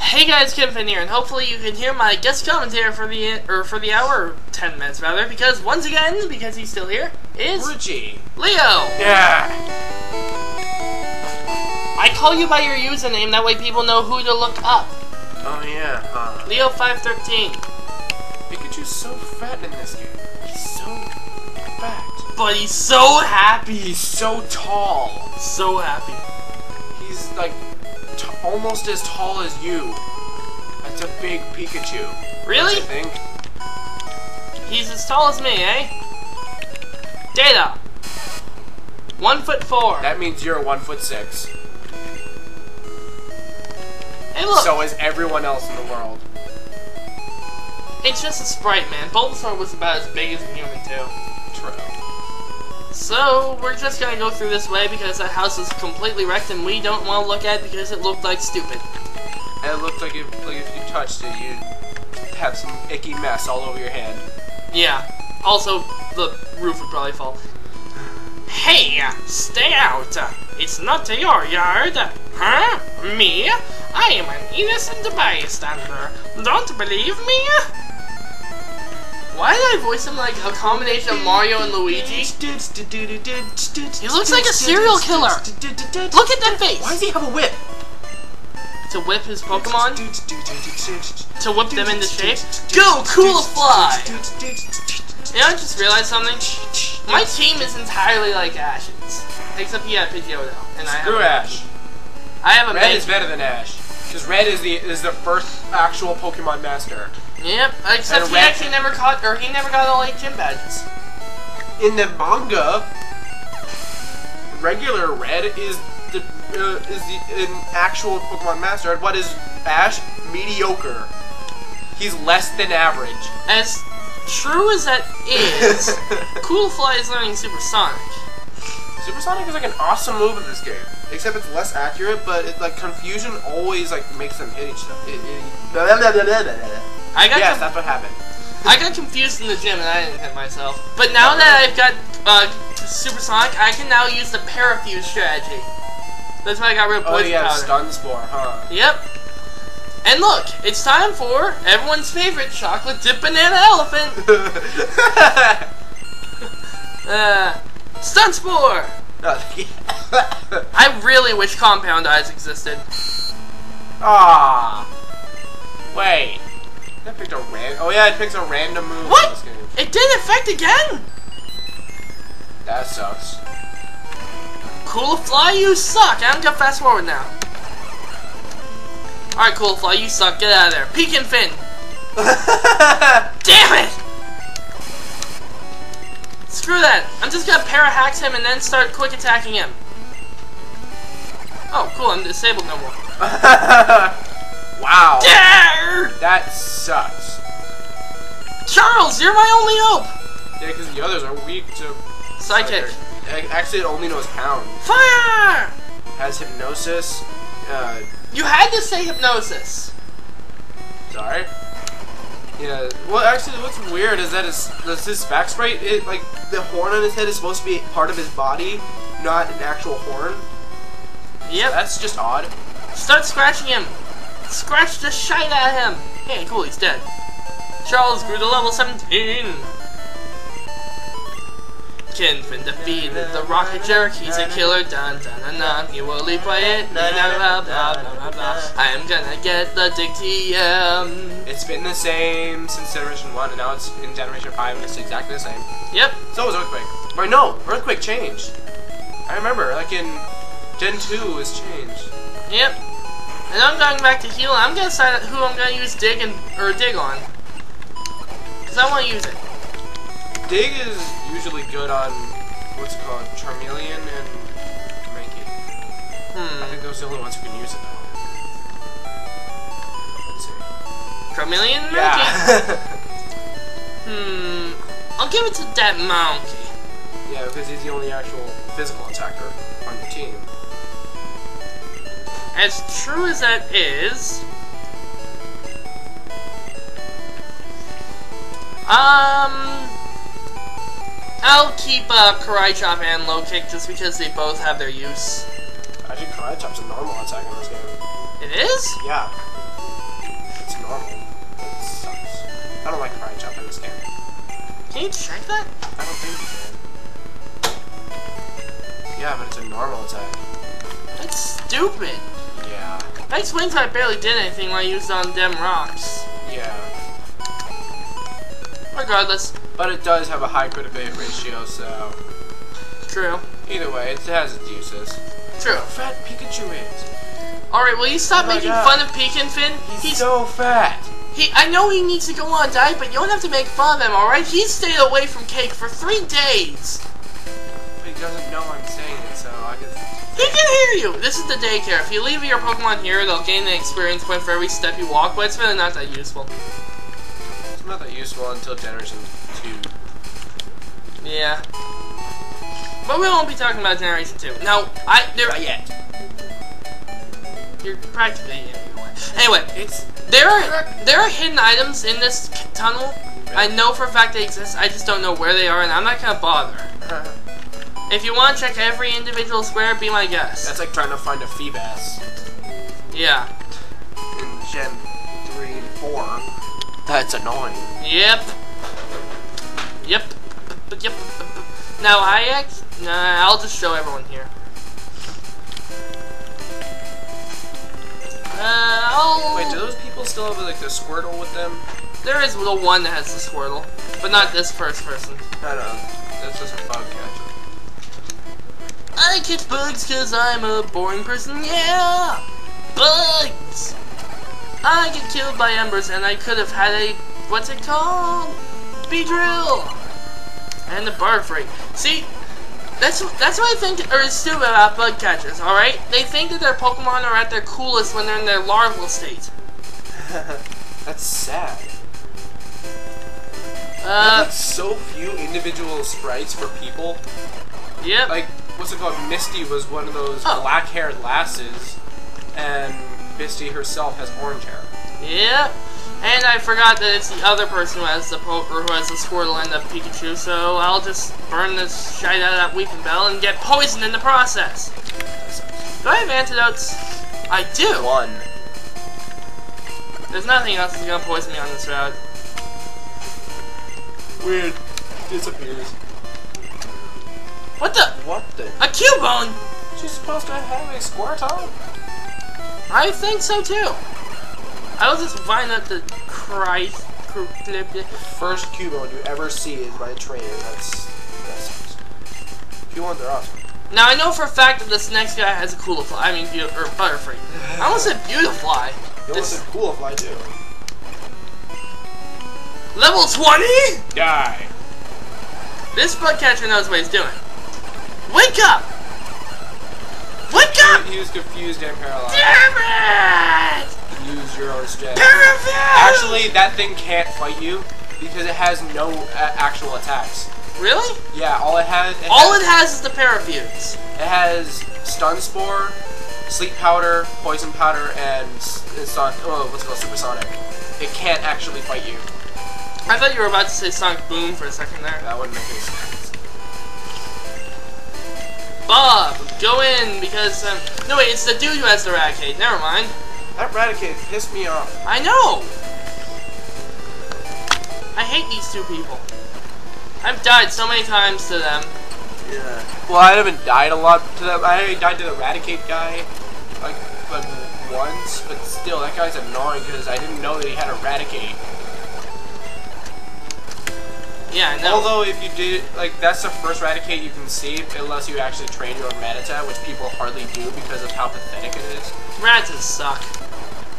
Hey guys, Kevin here, and hopefully you can hear my guest commentator for the hour, or 10 minutes rather, because once again, because he's still here, is Richie. Leo. Yeah. I call you by your username, that way people know who to look up. Oh yeah. Leo513. Pikachu's so fat in this game. He's so fat. But he's so happy. He's so tall. So happy. He's like almost as tall as you. That's a big Pikachu. Really? Don't you think? He's as tall as me, eh? Data. 1'4". That means you're 1'6". Hey look. So is everyone else in the world. It's just a sprite, man. Bulbasaur was about as big as a human, too. True. So, we're just gonna go through this way because that house is completely wrecked and we don't want to look at it because it looked like stupid. And it looked like if you touched it, you'd have some icky mess all over your hand. Yeah. Also, the roof would probably fall. Hey, stay out. It's not your yard. Huh? Me? I am an innocent bystander. Don't believe me? Why did I voice him like a combination of Mario and Luigi? He looks like a serial killer. Look at that face. Why does he have a whip? To whip his Pokemon? To whip them into shape? Go, Coolifly! You know, I just realized something. My team is entirely like Ash's. Except he had Pidgeotto. And Screw Ash. I have a Red is better than Ash. Because Red is the first actual Pokemon master. Yep, except he actually never caught, or he never got all 8 gym badges. In the manga, regular Red is an actual Pokemon master. And what is Ash? Mediocre. He's less than average. As true as that is, Coolifly is learning Supersonic. Supersonic is like an awesome move in this game. Except it's less accurate, but like confusion always like makes them hit each other. Yes, that's what happened. I got confused in the gym and I didn't hit myself. But now that I've got Supersonic, I can now use the Parafuse strategy. That's why I got rid of Poison Powder. Stun Spore, huh? Yep. And look, it's time for everyone's favorite chocolate dip banana elephant. Stun Spore. I really wish Compound Eyes existed. Ah. Wait. That picked a oh yeah, it picks a random move in this game. It did affect again? That sucks. Coolifly, you suck. I'm gonna fast forward now. Alright, Coolifly, you suck. Get out of there. Peek and Fin. Damn it! Screw that. I'm just gonna para-hacks him and then start quick attacking him. Oh, cool. I'm disabled no more. Wow. Dare! That sucks. Charles, you're my only hope! Yeah, because the others are weak to Psychic. Actually, it only knows Pound. Fire! Has Hypnosis. You had to say Hypnosis. Sorry. Yeah. Well, actually, what's weird is that his back sprite, like the horn on his head is supposed to be part of his body, not an actual horn. Yep. That's just odd. Start scratching him. Scratch the shite out of him. Hey, cool, he's dead. Charles grew to level 17. Kinfin defeated the Rocket Jerk. He's a killer. Dun dun dun dun. He will leap by it. Blah blah blah blah blah. I am gonna get the Dig TM. It's been the same since Generation 1, and now it's in Generation 5, and it's exactly the same. Yep. So was Earthquake. Wait, no, Earthquake changed. I remember, like in Gen 2 was changed. Yep. And I'm going back to heal. I'm gonna decide who I'm gonna use Dig on, cause I want to use it. Dig is usually good on what's it called, Vermilion and Mankey. I think those are the only ones who can use it though. Let's see. Vermilion and Mankey. I'll give it to that monkey. Yeah, because he's the only actual physical attacker on your team. As true as that is, I'll keep Karate Chop and Low Kick just because they both have their use. Actually, Karate Chop's a normal attack in this game. It is? Yeah. I don't like cry jump in this game. Can you check that? I don't think you can. Yeah, but it's a normal attack. That's stupid. Yeah. That explains why I barely did anything when I used it on them rocks. Yeah. Regardless. But it does have a high crit hit ratio, so... True. Either way, it has its uses. True. How fat Pikachu is. Alright, will you stop making fun of Pekin Finn? He's so fat. I know he needs to go on a diet, but you don't have to make fun of him, alright? He stayed away from cake for 3 days. But he doesn't know I'm saying it, so I guess... He can hear you! This is the daycare. If you leave your Pokemon here, they'll gain an experience point for every step you walk, but it's really not that useful. It's not that useful until Generation 2. Yeah. But we won't be talking about Generation 2. Now, Not yet. You're practically in anyway. Anyway, there are hidden items in this tunnel. Really? I know for a fact they exist. I just don't know where they are, and I'm not gonna bother. If you want to check every individual square, be my guest. That's like trying to find a Feebas. Yeah. In Gen 3 and 4. That's annoying. Yep. Yep. Yep. Now I'll just show everyone here. Wait, do those people still have like the Squirtle with them? There is the one that has the Squirtle, but not this first person. I don't know. That's just a bug catcher. I catch bugs cause I'm a boring person, yeah! Bugs! I get killed by embers and I could have had a, what's it called? Beedrill! And the barf rate. See, that's what I think is stupid about bug catchers, alright? They think that their Pokemon are at their coolest when they're in their larval state. That's sad. There's like so few individual sprites for people. Yep. Like, what's it called? Misty was one of those black-haired lasses, and Misty herself has orange hair. Yep. And I forgot that it's the other person who has the Squirtle and the Pikachu, so I'll just burn the shite out of that Weeping Bell and get poisoned in the process. Do I have antidotes? I do. 1. There's nothing else that's gonna poison me on this route. Weird. Disappears. What the? What the? A Cubone! She's supposed to have a Squirtle? I think so too. I was just find out the first Cubone you ever see is by a trainer. That's Cubone, they're awesome. Now I know for a fact that this next guy has a Coolifly. I mean, or Butterfree. I almost said Beautifly. You almost said Coolifly too. Level 20? Die. This bug catcher knows what he's doing. Wake up! Wake up! He was confused and paralyzed. Damn it! Use your own strategy. Paraffin! Actually, that thing can't fight you because it has no actual attacks. Really? Yeah, all it has is the Parafuse. It has Stun Spore, Sleep Powder, Poison Powder, and what's it called, Supersonic. It can't actually fight you. I thought you were about to say Sonic Boom for a second there. That wouldn't make any sense. Bob, go in because no wait, it's the dude who has the Raticate. Never mind. That Raticate pissed me off. I know. I hate these two people. I've died so many times to them. Yeah. Well, I haven't died a lot to them. I died to the Raticate guy, like once, but still, that guy's annoying because I didn't know that he had a Raticate. Yeah, I know. Although, if you did, like, that's the first Raticate you can see, unless you actually train your own Rattata, which people hardly do because of how pathetic it is. Rattatas suck.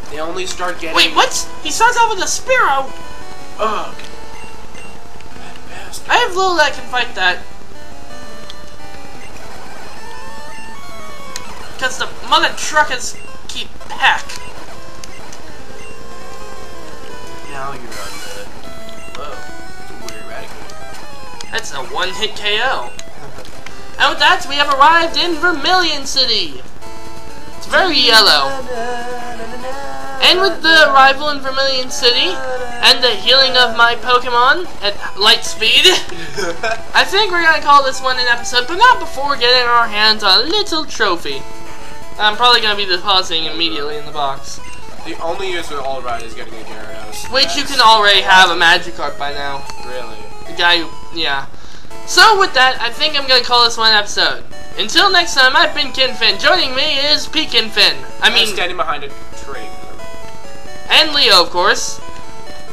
They only start getting... Wait, what? He starts off with a Spearow! Ugh. That bastard. I have little that can fight that. Because the mother truckers keep pack. Now you're on the... Whoa. It's a weird Raticate. That's a one-hit KO. And with that, we have arrived in Vermilion City. It's very yellow. And with the arrival in Vermilion City, and the healing of my Pokemon at light speed, I think we're gonna call this one an episode, but not before getting our hands on a little trophy. I'm probably gonna be depositing immediately in the box. The only use with All Right is getting a Gyarados. Which you can already have a Magikarp by now. Really? The guy who, yeah. So with that, I think I'm gonna call this one episode. Until next time, I've been Kinfin. Joining me is Pekinfin. I'm standing behind a tree. And Leo, of course.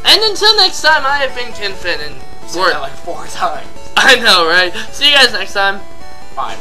And until next time, I have been Kinfin. And you said that like 4 times. I know, right? See you guys next time. Bye.